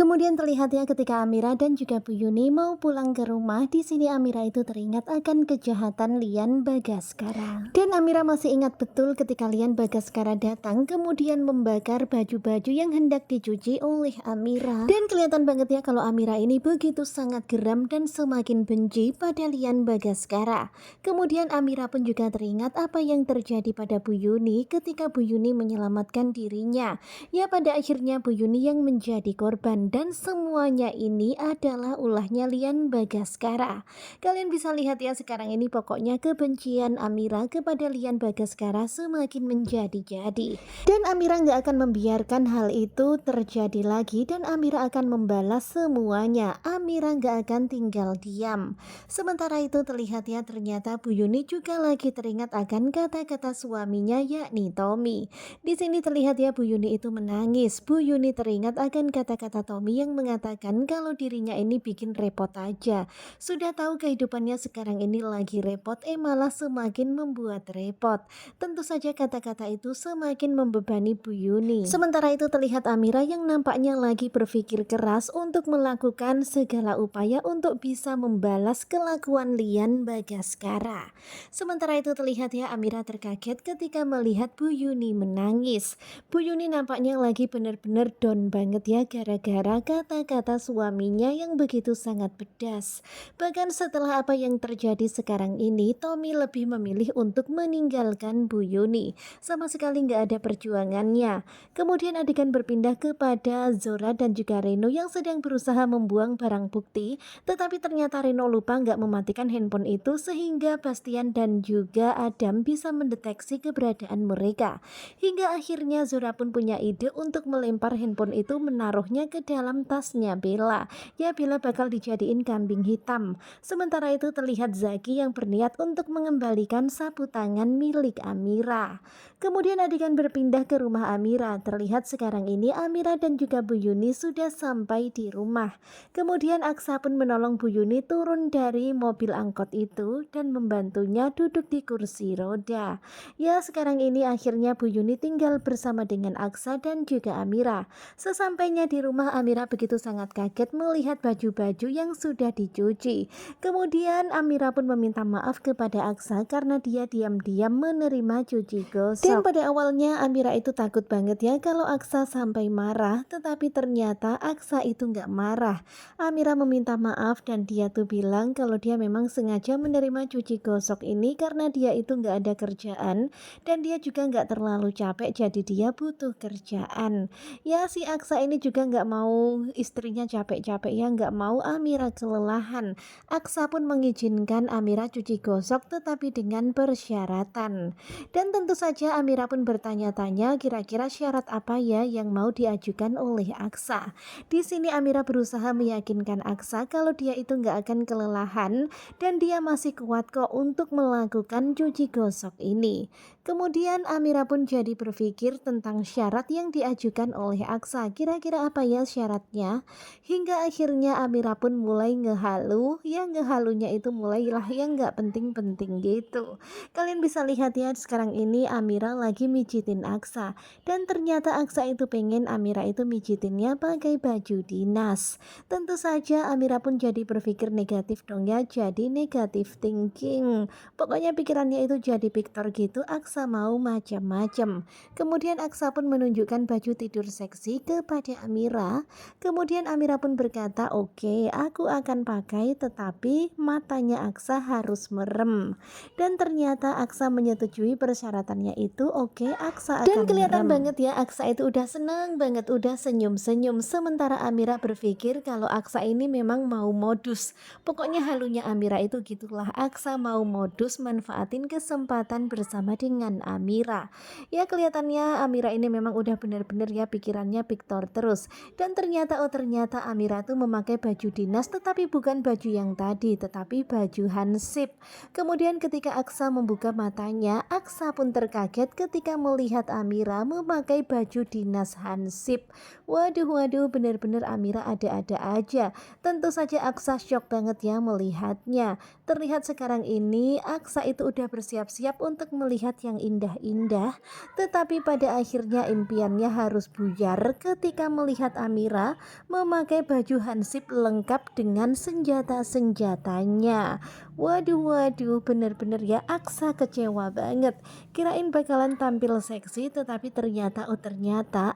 Kemudian terlihat ya ketika Amira dan juga Bu Yuni mau pulang ke rumah, di sini Amira itu teringat akan kejahatan Lian Bagaskara. Dan Amira masih ingat betul ketika Lian Bagaskara datang kemudian membakar baju-baju yang hendak dicuci oleh Amira. Dan kelihatan banget ya kalau Amira ini begitu sangat geram dan semakin benci pada Lian Bagaskara. Kemudian Amira pun juga teringat apa yang terjadi pada Bu Yuni ketika Bu Yuni menyelamatkan dirinya. Ya pada akhirnya Bu Yuni yang menjadi korban dan semuanya ini adalah ulahnya Lian Bagaskara. Kalian bisa lihat ya sekarang ini pokoknya kebencian Amira kepada Lian Bagaskara semakin menjadi-jadi. Dan Amira nggak akan membiarkan hal itu terjadi lagi dan Amira akan membalas semuanya. Amira nggak akan tinggal diam. Sementara itu terlihat ya ternyata Bu Yuni juga lagi teringat akan kata-kata suaminya yakni Tommy. Di sini terlihat ya Bu Yuni itu menangis. Bu Yuni teringat akan kata-kata Tommy yang mengatakan kalau dirinya ini bikin repot aja. Sudah tahu kehidupannya sekarang ini lagi repot, malah semakin membuat repot. Tentu saja kata-kata itu semakin membebani Bu Yuni. Sementara itu terlihat Amira yang nampaknya lagi berpikir keras untuk melakukan segala upaya untuk bisa membalas kelakuan Lian Bagaskara. Sementara itu terlihat ya Amira terkaget ketika melihat Bu Yuni menangis. Bu Yuni nampaknya lagi benar-benar down banget ya gara-gara kata-kata suaminya yang begitu sangat pedas. Bahkan setelah apa yang terjadi sekarang ini, Tommy lebih memilih untuk meninggalkan Bu Yuni. Sama sekali nggak ada perjuangannya. Kemudian adegan berpindah kepada Zora dan juga Reno yang sedang berusaha membuang barang bukti, tetapi ternyata Reno lupa nggak mematikan handphone itu sehingga Bastian dan juga Adam bisa mendeteksi keberadaan mereka. Hingga akhirnya Zora pun punya ide untuk melempar handphone itu menaruhnya ke dalam tasnya Bella. Ya Bella bakal dijadiin kambing hitam. Sementara itu terlihat Zaki yang berniat untuk mengembalikan sapu tangan milik Amira. Kemudian adegan berpindah ke rumah Amira. Terlihat sekarang ini Amira dan juga Bu Yuni sudah sampai di rumah. Kemudian Aksa pun menolong Bu Yuni turun dari mobil angkot itu dan membantunya duduk di kursi roda. Ya sekarang ini akhirnya Bu Yuni tinggal bersama dengan Aksa dan juga Amira. Sesampainya di rumah Amira begitu sangat kaget melihat baju-baju yang sudah dicuci. Kemudian Amira pun meminta maaf kepada Aksa karena dia diam-diam menerima cuci gosok. Dan pada awalnya Amira itu takut banget ya kalau Aksa sampai marah, tetapi ternyata Aksa itu nggak marah. Amira meminta maaf dan dia tuh bilang kalau dia memang sengaja menerima cuci gosok ini karena dia itu nggak ada kerjaan dan dia juga nggak terlalu capek jadi dia butuh kerjaan. Ya si Aksa ini juga nggak mau istrinya capek-capek ya, nggak mau Amira kelelahan. Aksa pun mengizinkan Amira cuci gosok tetapi dengan persyaratan. Dan tentu saja Amira pun bertanya-tanya kira-kira syarat apa ya yang mau diajukan oleh Aksa. Di sini Amira berusaha meyakinkan Aksa kalau dia itu nggak akan kelelahan dan dia masih kuat kok untuk melakukan cuci gosok ini. Kemudian Amira pun jadi berpikir tentang syarat yang diajukan oleh Aksa. Kira-kira apa ya syaratnya? Hingga akhirnya Amira pun mulai ngehalu. Ya ngehalunya itu mulailah yang nggak penting-penting gitu. Kalian bisa lihat ya sekarang ini Amira lagi mijitin Aksa. Dan ternyata Aksa itu pengen Amira itu mijitinnya pakai baju dinas. Tentu saja Amira pun jadi berpikir negatif dong ya. Jadi negatif thinking. Pokoknya pikirannya itu jadi Victor gitu. Aksa mau macam-macam. Kemudian Aksa pun menunjukkan baju tidur seksi kepada Amira. Kemudian Amira pun berkata, "Oke, aku akan pakai tetapi matanya Aksa harus merem." Dan ternyata Aksa menyetujui persyaratannya itu. Oke, Aksa akan merem. Dan kelihatan banget ya Aksa itu udah senang banget, udah senyum-senyum. Sementara Amira berpikir kalau Aksa ini memang mau modus. Pokoknya halunya Amira itu gitulah. Aksa mau modus manfaatin kesempatan bersama dengan Amira. Ya kelihatannya Amira ini memang udah bener-bener ya pikirannya Victor terus. Dan ternyata ternyata Amira tuh memakai baju dinas tetapi bukan baju yang tadi tetapi baju hansip. Kemudian ketika Aksa membuka matanya, Aksa pun terkaget ketika melihat Amira memakai baju dinas hansip. Waduh bener-bener Amira ada-ada aja. Tentu saja Aksa shock banget ya melihatnya. Terlihat sekarang ini Aksa itu udah bersiap-siap untuk melihat yang indah-indah, tetapi pada akhirnya impiannya harus buyar ketika melihat Amira Amira memakai baju hansip lengkap dengan senjata-senjatanya. Waduh, bener-bener ya Aksa kecewa banget. Kirain bakalan tampil seksi, tetapi ternyata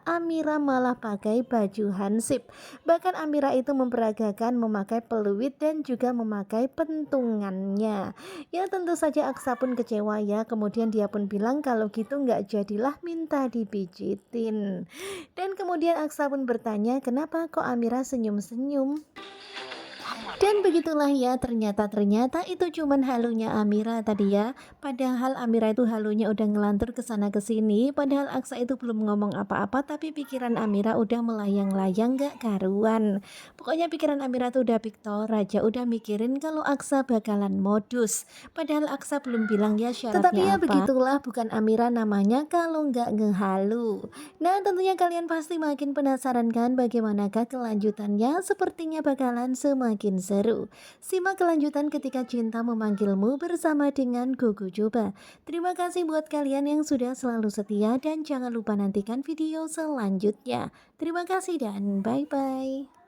Amira malah pakai baju hansip. Bahkan Amira itu memperagakan memakai peluit dan juga memakai pentungannya. Ya tentu saja Aksa pun kecewa ya. Kemudian dia pun bilang kalau gitu nggak jadilah minta dipijitin. Dan kemudian Aksa pun bertanya kenapa kok Amira senyum-senyum. Dan begitulah ya, ternyata itu cuman halunya Amira tadi ya. Padahal Amira itu halunya udah ngelantur ke sana ke sini. Padahal Aksa itu belum ngomong apa-apa, tapi pikiran Amira udah melayang-layang gak karuan. Pokoknya pikiran Amira tuh udah piktor aja, udah mikirin kalau Aksa bakalan modus. Padahal Aksa belum bilang ya syaratnya tetapi ya apa. Begitulah, bukan Amira namanya kalau nggak ngehalu. Nah, tentunya kalian pasti makin penasaran kan bagaimanakah kelanjutannya? Sepertinya bakalan semakin seru. Simak kelanjutan ketika cinta memanggilmu bersama dengan Gugu Coba. Terima kasih buat kalian yang sudah selalu setia dan jangan lupa nantikan video selanjutnya. Terima kasih dan bye-bye.